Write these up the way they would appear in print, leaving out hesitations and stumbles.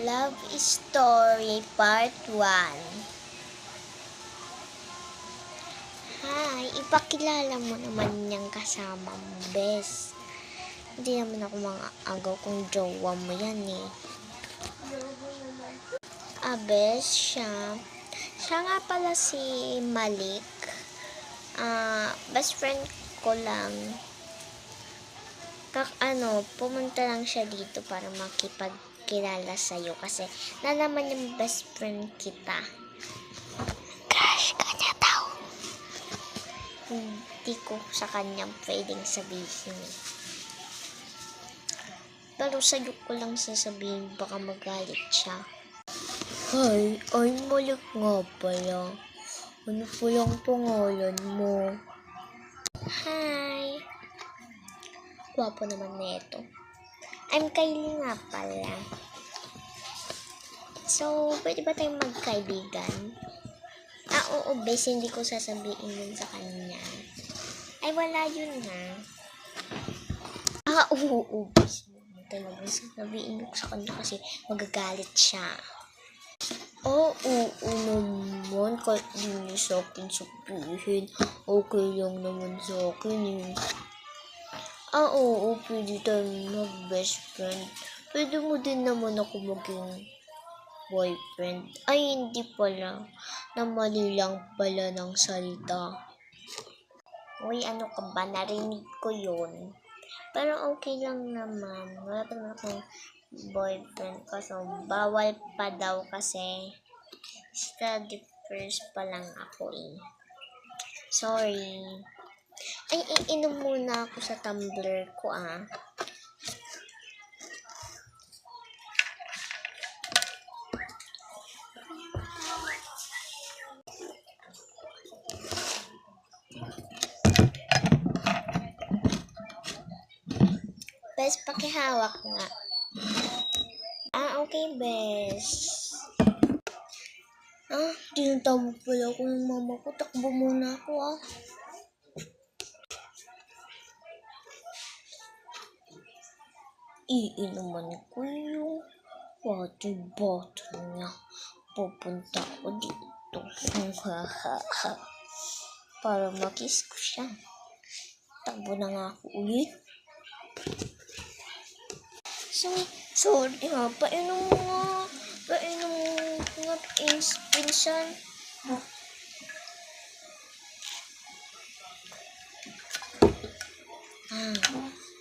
Love Story Part 1. Hi, ipakilala mo naman niyang kasama mo, bes. Hindi naman ako mga agaw kung jowa mo yan eh. Bes, siya nga pala si Malik. Best friend ko lang. Pumunta lang siya dito para makipagkilala sa'yo kasi nalaman yung best friend kita. Crush ka niya daw. Hindi ko sa kanya pwedeng sabihin. Pero sa'yo ko lang sasabihin, baka magalit siya. Hi, I'm Malik nga pala. Ano po yung pangalan mo? Hi. Gwapo naman nito. I'm Kylie nga pala. So, pwede ba tayong magkaibigan? Oo, bes, hindi ko sasabihin yun sa kanya. Ay, wala yun ha. Oo, bes. Talagang sasabihin ko sa kanya kasi magagalit siya. Oo naman. Kahit di niya sa akin sabihin, okay lang naman sa akin eh. Oo, pwede tayong mag-best friend. Pwede mo din naman ako maging boyfriend. Ay, hindi pala. Namali lang pala ng salita. Uy, ano ka ba? Narinig ko yun. Pero okay lang naman. Wala pa naman akong boyfriend ko. So, bawal pa daw kasi study first pa lang ako eh. Sorry. Ay, iinom muna ako sa tumbler ko Bes, pakihawak nga. Okay, bes. Tinatawag pala ako ng mama ko. Takbo muna ako Iinuman ko yung water bottle niya. Pupunta ako dito. Para makiss ko siya. Takbo na nga ako ulit. Sorry ha. Painom mo nga. Pinsan.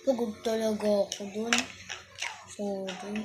Pagod talaga ako dun. Sorry.